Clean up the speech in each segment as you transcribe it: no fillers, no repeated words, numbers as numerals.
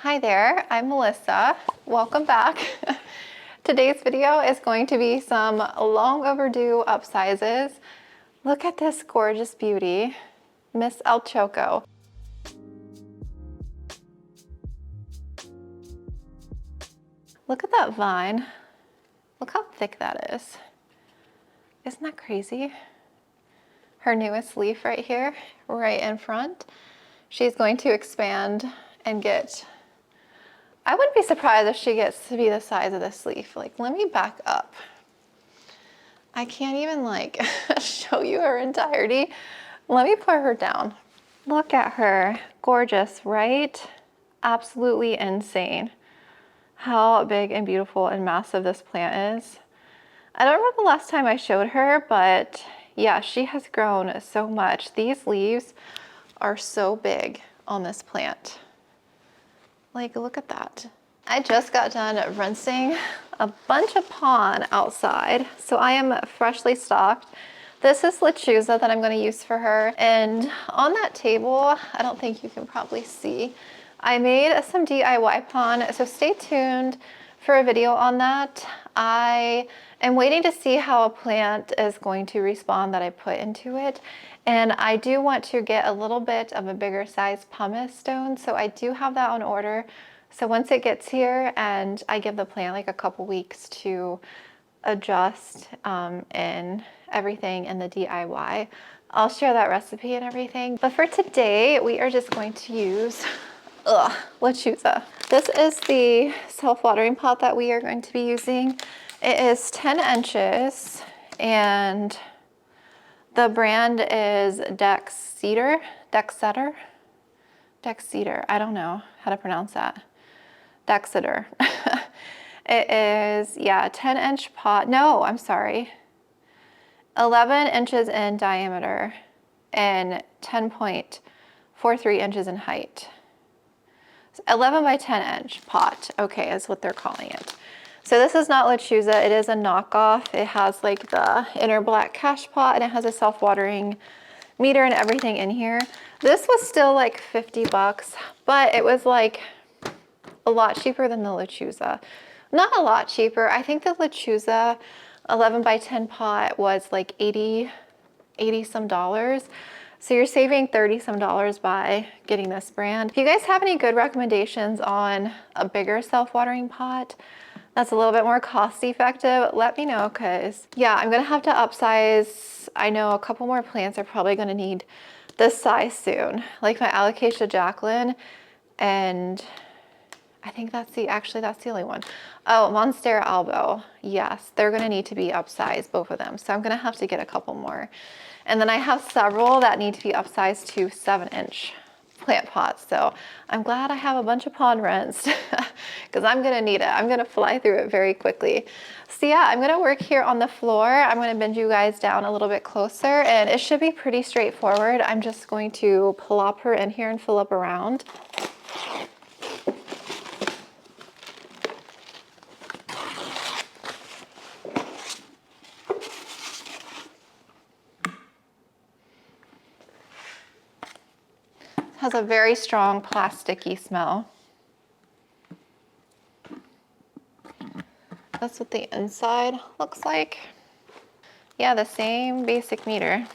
Hi there, I'm Melissa. Welcome back. Today's video is going to be some long overdue upsizes. Look at this gorgeous beauty, Miss El Choco. Look at that vine. Look how thick that is. Isn't that crazy? Her newest leaf right here, right in front. She's going to expand and get, I wouldn't be surprised if she gets to be the size of this leaf. Like, let me back up. I can't even like show you her entirety. Let me put her down. Look at her, gorgeous, right? Absolutely insane. How big and beautiful and massive this plant is. I don't remember the last time I showed her, but yeah, she has grown so much. These leaves are so big on this plant. Like, look at that. I just got done rinsing a bunch of Pon outside, so I am freshly stocked. This is Lechuza that I'm going to use for her, and on that table, I don't think you can probably see, I made some DIY Pon, so stay tuned for a video on that. I am waiting to see how a plant is going to respond that I put into it, and I do want to get a little bit of a bigger size pumice stone, so I do have that on order. So once it gets here and I give the plant like a couple weeks to adjust and everything in the DIY, I'll share that recipe and everything. But for today, we are just going to use Lechuza. This is the self-watering pot that we are going to be using. It is 10 inches and the brand is Dexceder. I don't know how to pronounce that. Dexceder. It is, yeah, 10-inch pot. No, I'm sorry. 11 inches in diameter and 10.43 inches in height. 11 by 10 inch pot, okay, is what they're calling it. So this is not Lechuza, it is a knockoff. It has like the inner black cash pot and it has a self-watering meter and everything in here. This was still like 50 bucks, but it was like a lot cheaper than the Lechuza. Not a lot cheaper. I think the Lechuza 11 by 10 pot was like 80 some dollars. So you're saving 30 some dollars by getting this brand. If you guys have any good recommendations on a bigger self-watering pot that's a little bit more cost effective, let me know, because yeah, I'm gonna have to upsize. I know a couple more plants are probably gonna need this size soon, like my Alocasia Jacqueline, and I think that's the only one. Oh, Monstera Albo. Yes, they're gonna need to be upsized, both of them. So I'm gonna have to get a couple more. And then I have several that need to be upsized to 7-inch plant pots. So I'm glad I have a bunch of Pon rinsed because I'm gonna need it. I'm gonna fly through it very quickly. So yeah, I'm gonna work here on the floor. I'm gonna bend you guys down a little bit closer and it should be pretty straightforward. I'm just going to plop her in here and fill up around. Has a very strong plasticky smell. That's what the inside looks like. Yeah, the same basic meter.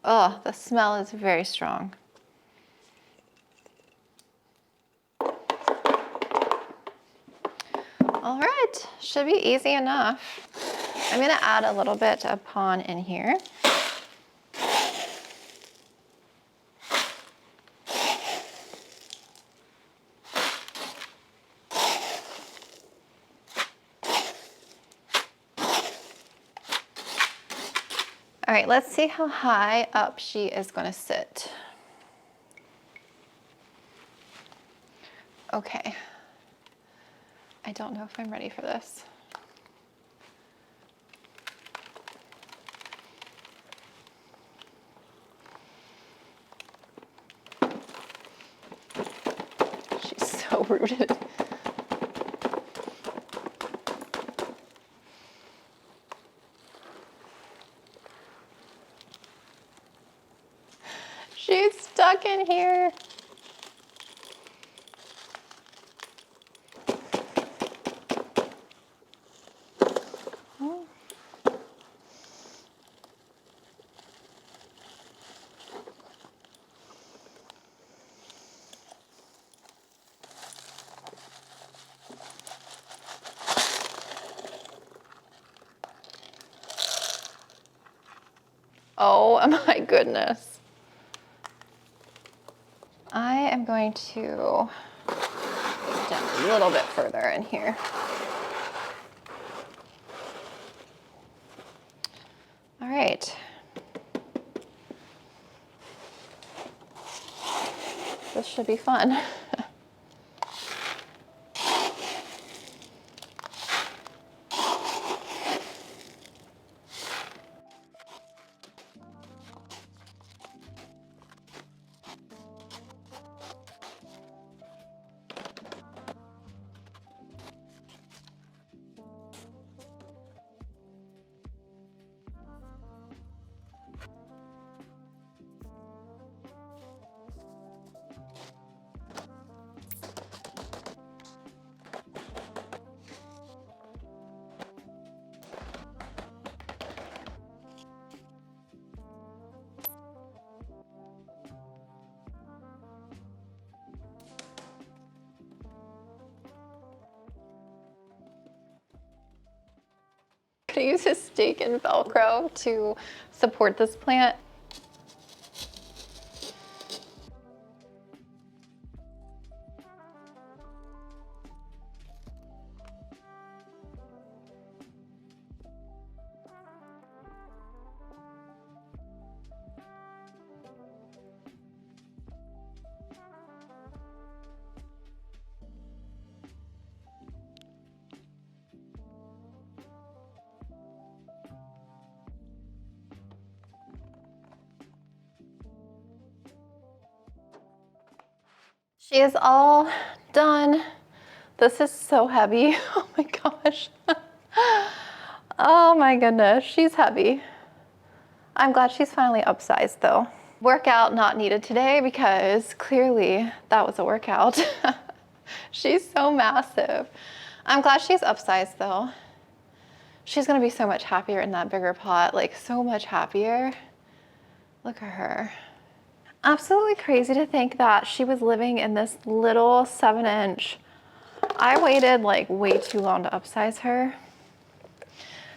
Oh, the smell is very strong. All right, should be easy enough. I'm gonna add a little bit of Pon in here. All right, let's see how high up she is gonna sit. Okay. I don't know if I'm ready for this. She's so rooted. stuck in here. Oh my goodness. I am going to extend a little bit further in here. All right. This should be fun. Could I use a stake and Velcro to support this plant? She is all done. This is so heavy. Oh my gosh. Oh my goodness, she's heavy. I'm glad she's finally upsized though. Workout not needed today because clearly that was a workout. She's so massive. I'm glad she's upsized though. She's gonna be so much happier in that bigger pot, like so much happier. Look at her. Absolutely crazy to think that she was living in this little 7-inch. I waited like way too long to upsize her.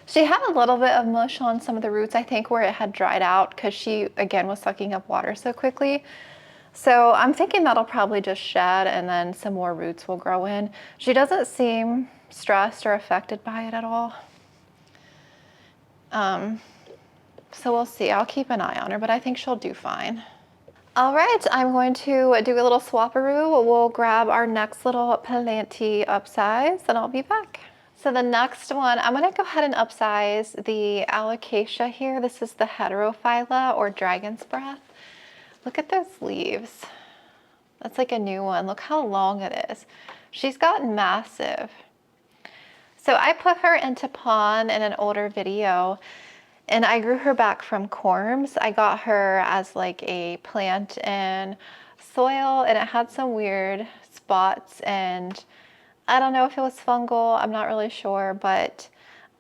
She had a little bit of mush on some of the roots, I think, where it had dried out because she, again, was sucking up water so quickly. So I'm thinking that'll probably just shed and then some more roots will grow in. She doesn't seem stressed or affected by it at all. So we'll see. I'll keep an eye on her, but I think she'll do fine. All right, I'm going to do a little swapperoo. We'll grab our next little planty upsize and I'll be back. So the next one, I'm gonna go ahead and upsize the Alocasia here. This is the heterophylla or dragon's breath. Look at those leaves. That's like a new one. Look how long it is. She's gotten massive. So I put her into Pon in an older video and I grew her back from corms. I got her as like a plant in soil and it had some weird spots and I don't know if it was fungal, I'm not really sure, but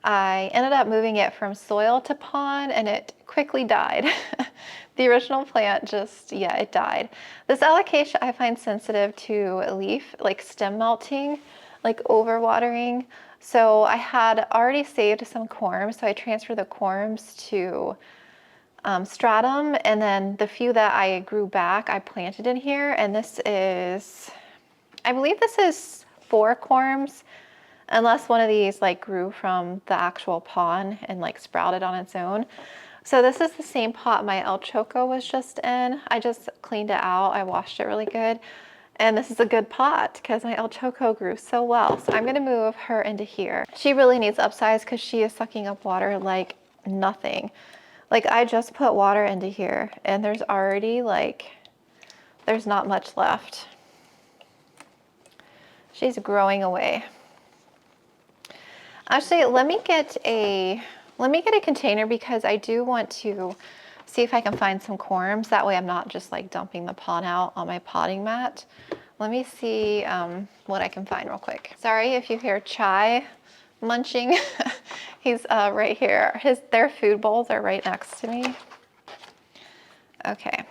I ended up moving it from soil to Pon and it quickly died. The original plant just, yeah, it died. This Alocasia I find sensitive to leaf, like stem melting, like overwatering. So I had already saved some corms, so I transferred the corms to stratum, and then the few that I grew back, I planted in here, and this is, I believe this is 4 corms, unless one of these like grew from the actual pon and like sprouted on its own. So this is the same pot my El Choco was just in. I just cleaned it out, I washed it really good. And this is a good pot because my El Choco grew so well. So I'm gonna move her into here. She really needs upsize because she is sucking up water like nothing. Like I just put water into here and there's already like, there's not much left. She's growing away. Actually, let me get a container because I do want to see if I can find some corms. That way I'm not just like dumping the pon out on my potting mat. Let me see what I can find real quick. Sorry if you hear Chai munching. He's right here. Their food bowls are right next to me. Okay.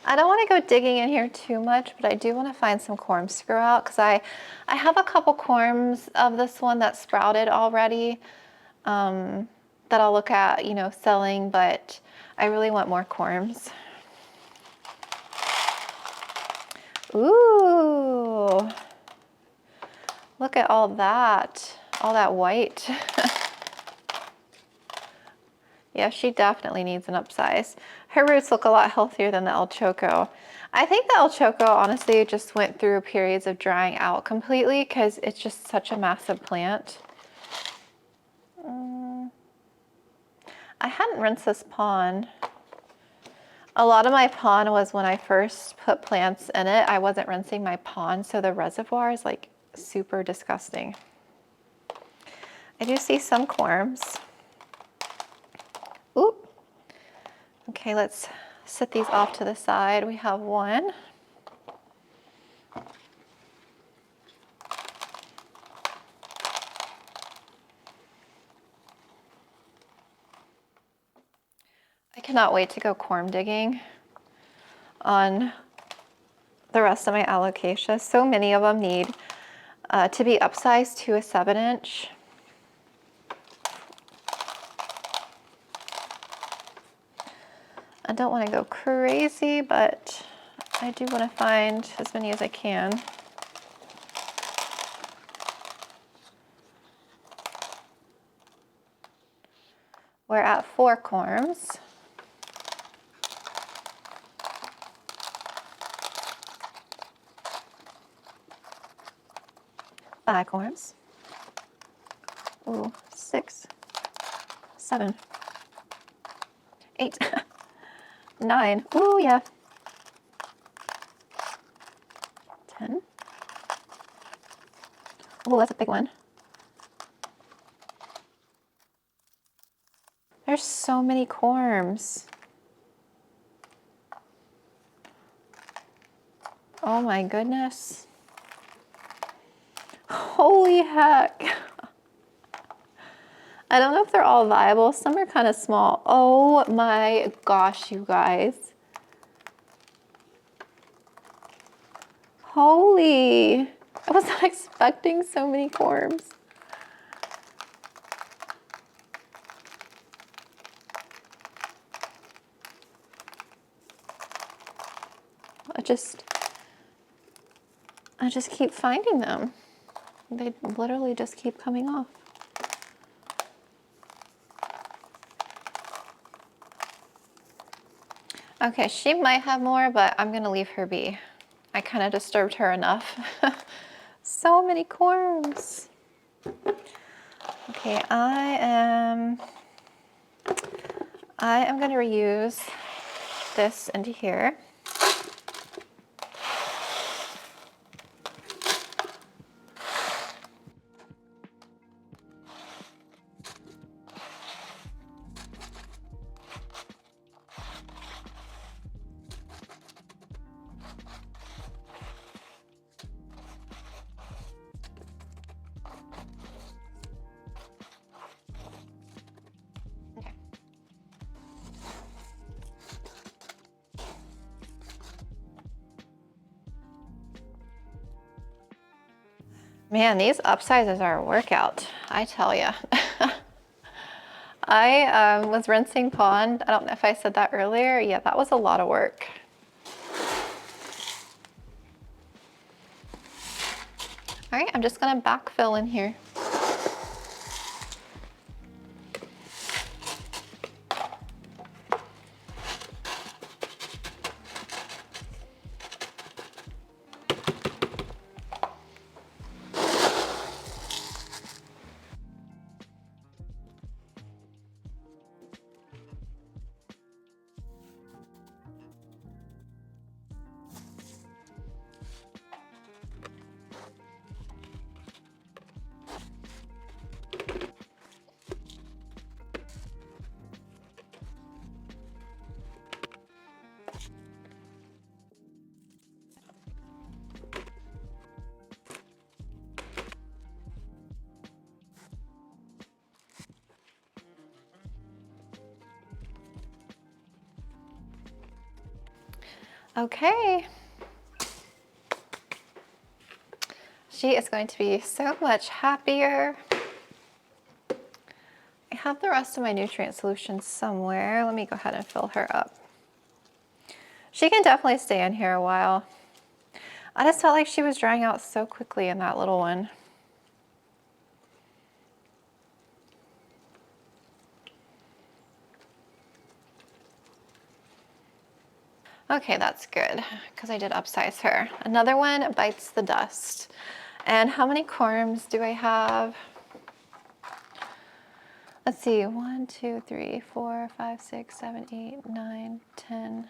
I don't want to go digging in here too much, but I do want to find some corms to grow out because I have a couple corms of this one that sprouted already that I'll look at, you know, selling, but I really want more corms. Ooh, look at all that white. Yeah, she definitely needs an upsize. Her roots look a lot healthier than the El Choco. I think the El Choco honestly just went through periods of drying out completely because it's just such a massive plant. I hadn't rinsed this pond. A lot of my pond was when I first put plants in it, I wasn't rinsing my pond, so the reservoir is like super disgusting. I do see some corms. Oop. Okay, let's set these off to the side. We have one. I cannot wait to go corm digging on the rest of my Alocasia. So many of them need to be upsized to a 7-inch. I don't want to go crazy, but I do want to find as many as I can. We're at 4 corms. Five corms. Ooh, 6, 7, 8, 9. Ooh, yeah. 10. Oh, that's a big one. There's so many corms. Oh my goodness. Holy heck. I don't know if they're all viable. Some are kind of small. Oh my gosh, you guys. Holy. I was not expecting so many corms. I just keep finding them. They literally just keep coming off. Okay, she might have more, but I'm gonna leave her be. I kind of disturbed her enough. So many corms. Okay, I am gonna reuse this into here. Man, these upsizes are a workout, I tell ya. I was rinsing pond. I don't know if I said that earlier. Yeah, that was a lot of work. All right, I'm just gonna backfill in here. Okay. She is going to be so much happier. I have the rest of my nutrient solution somewhere. Let me go ahead and fill her up. She can definitely stay in here a while. I just felt like she was drying out so quickly in that little one. Okay, that's good, because I did upsize her. Another one bites the dust. And how many corms do I have? Let's see, 1, 2, 3, 4, 5, 6, 7, 8, 9, 10,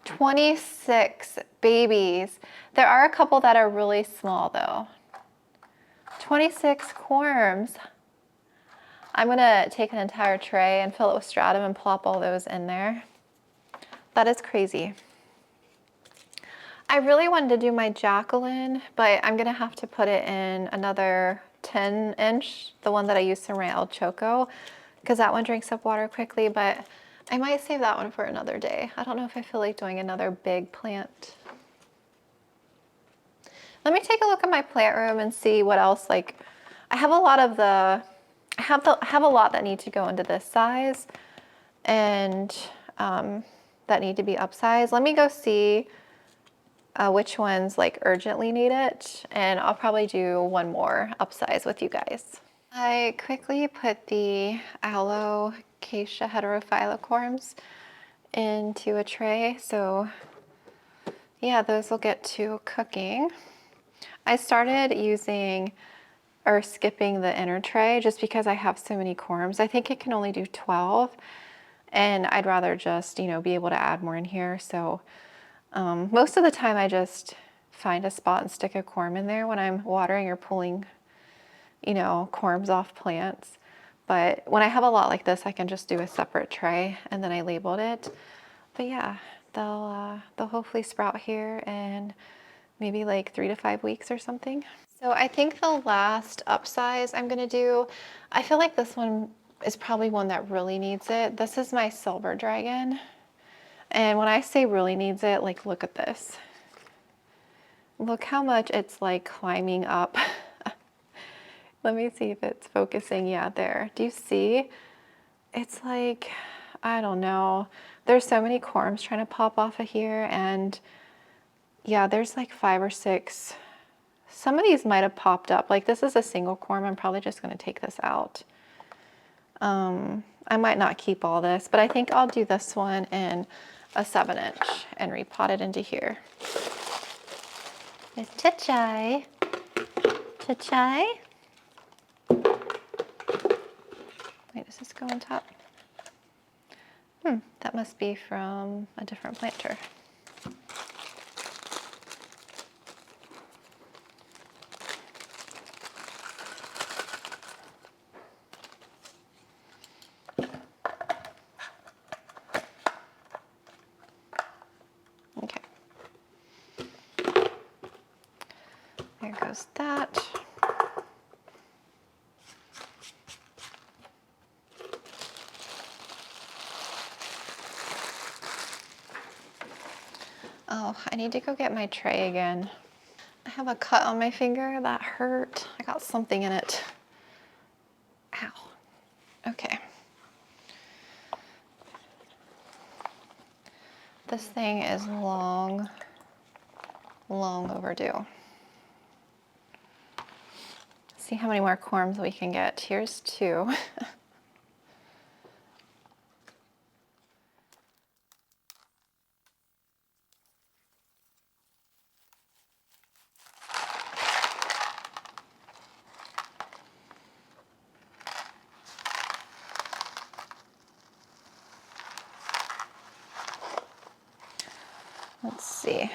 26 babies. There are a couple that are really small though. 26 corms. I'm gonna take an entire tray and fill it with stratum and plop all those in there. That is crazy. I really wanted to do my Jacqueline, but I'm gonna have to put it in another 10-inch, the one that I used to write choco, because that one drinks up water quickly, but I might save that one for another day. I don't know if I feel like doing another big plant. Let me take a look at my plant room and see what else, like, I have a lot of the, I have a lot that need to go into this size and that need to be upsized. Let me go see which ones like urgently need it, and I'll probably do one more upsize with you guys. I quickly put the Alocasia heterophylla corms into a tray, so yeah, those will get to cooking. I started using or skipping the inner tray just because I have so many corms. I think it can only do 12, and I'd rather just, you know, be able to add more in here. So most of the time I just find a spot and stick a corm in there when I'm watering or pulling, you know, corms off plants. But when I have a lot like this, I can just do a separate tray, and then I labeled it. But yeah, they'll hopefully sprout here in maybe like 3 to 5 weeks or something. So I think the last upsize I'm gonna do, I feel like this one is probably one that really needs it. This is my silver dragon. And when I say really needs it, like, look at this. Look how much it's like climbing up. Let me see if it's focusing. Yeah, there. Do you see? It's like, I don't know. There's so many corms trying to pop off of here, and yeah, there's like 5 or 6. Some of these might have popped up. Like, this is a single corm. I'm probably just going to take this out. I might not keep all this, but I think I'll do this one in a 7-inch and repot it into here. It's Chai. Chai. Wait, does this go on top? That must be from a different planter. Okay. There goes that. Oh, I need to go get my tray again. I have a cut on my finger that hurt. I got something in it. Ow. Okay. This thing is long overdue. See how many more corms we can get. Here's 2. Let's see.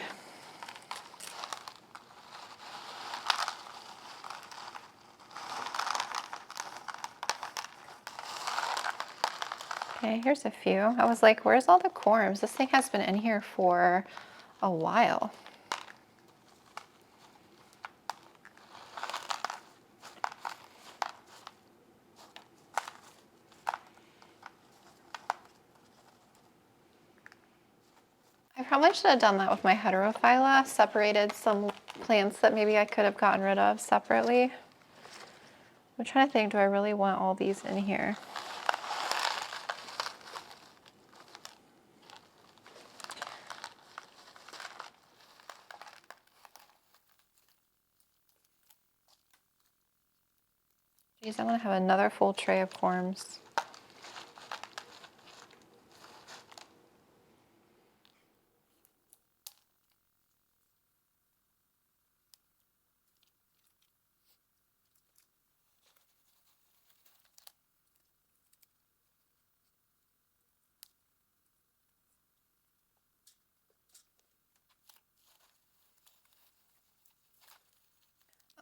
Okay, here's a few. I was like, where's all the corms? This thing has been in here for a while. probably should have done that with my heterophylla, separated some plants that maybe I could have gotten rid of separately. I'm trying to think, do I really want all these in here? Geez, I want to have another full tray of corms.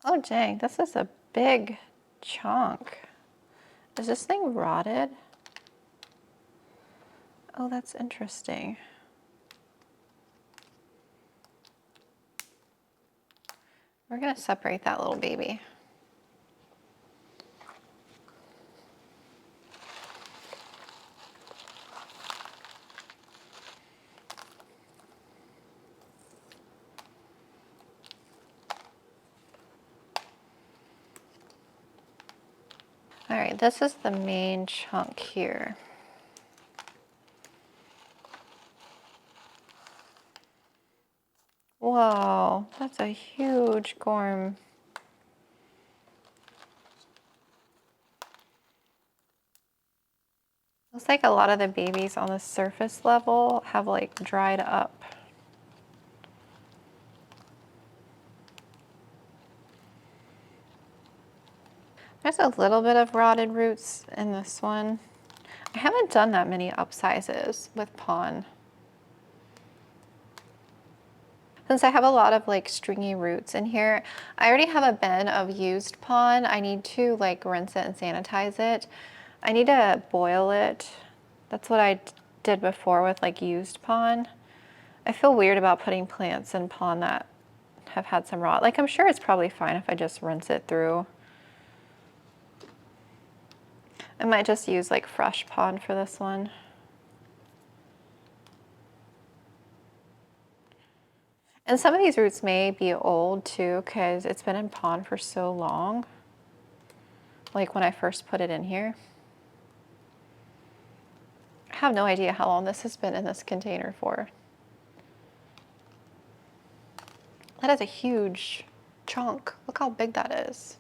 Oh dang, this is a big chunk. Is this thing rotted? Oh, that's interesting. We're gonna separate that little baby. All right, this is the main chunk here. Whoa, that's a huge corm. Looks like a lot of the babies on the surface level have like dried up. There's a little bit of rotted roots in this one. I haven't done that many upsizes with Pon. Since I have a lot of like stringy roots in here, I already have a bin of used Pon. I need to like rinse it and sanitize it. I need to boil it. That's what I did before with like used Pon. I feel weird about putting plants in Pon that have had some rot. Like I'm sure it's probably fine if I just rinse it through. I might just use like fresh Pon for this one. And some of these roots may be old too, because it's been in Pon for so long. Like when I first put it in here. I have no idea how long this has been in this container for. That is a huge chunk. Look how big that is.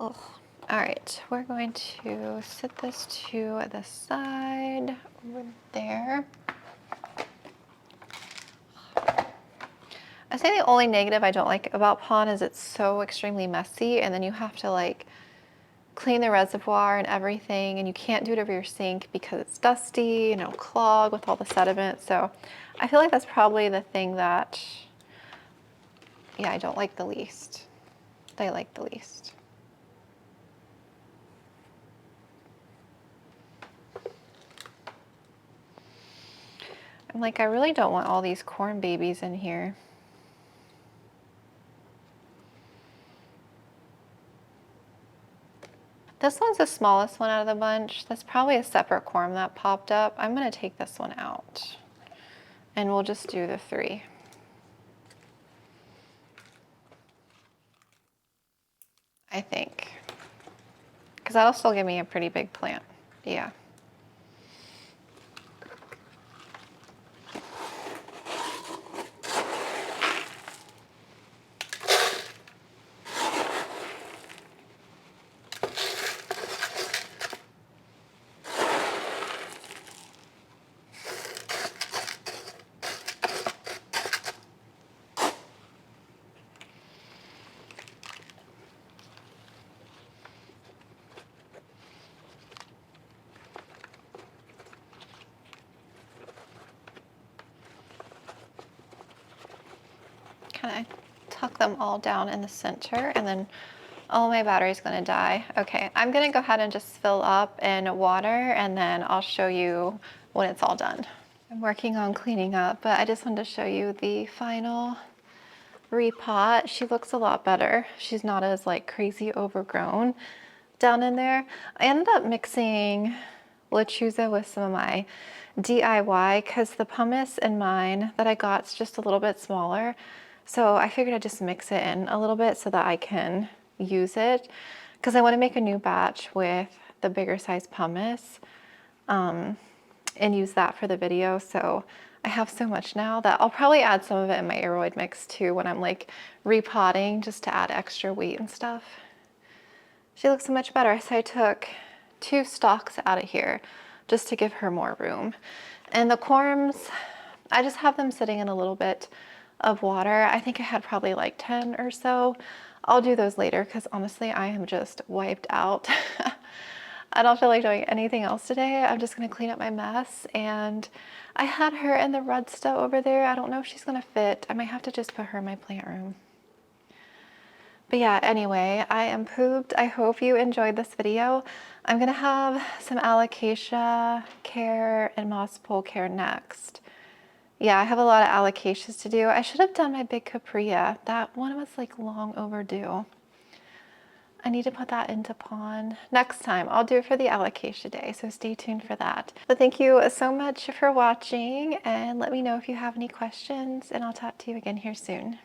Oh, all right. We're going to set this to the side over there. I say the only negative I don't like about Pon is it's so extremely messy, and then you have to like clean the reservoir and everything, and you can't do it over your sink because it's dusty and it'll clog with all the sediment. So I feel like that's probably the thing that, yeah, I don't like the least. That I like the least. I'm like, I really don't want all these corn babies in here. This one's the smallest one out of the bunch. That's probably a separate corm that popped up. I'm gonna take this one out and we'll just do the 3. I think, because that'll still give me a pretty big plant. Yeah. Kind of tuck them all down in the center, and then, oh, my battery's gonna die. Okay, I'm gonna go ahead and just fill up in water, and then I'll show you when it's all done. I'm working on cleaning up, but I just wanted to show you the final repot. She looks a lot better. She's not as like crazy overgrown down in there. I ended up mixing lechuza with some of my DIY, because the pumice in mine that I got is just a little bit smaller. So I figured I'd just mix it in a little bit so that I can use it, because I want to make a new batch with the bigger size pumice and use that for the video. So I have so much now that I'll probably add some of it in my aeroid mix too when I'm like repotting, just to add extra weight and stuff. She looks so much better. So I took 2 stalks out of here just to give her more room. And the corms, I just have them sitting in a little bit of water. I think I had probably like 10 or so. I'll do those later because honestly, I am just wiped out. I don't feel like doing anything else today. I'm just gonna clean up my mess, and I had her in the Rudsta over there. I don't know if she's gonna fit. I might have to just put her in my plant room. But yeah, anyway, I am pooped. I hope you enjoyed this video. I'm gonna have some alocasia care and moss pole care next. Yeah, I have a lot of alocasias to do. I should have done my big capria. That one was like long overdue. I need to put that into Pon next time. I'll do it for the alocasia day, so stay tuned for that. But thank you so much for watching, and let me know if you have any questions, and I'll talk to you again here soon.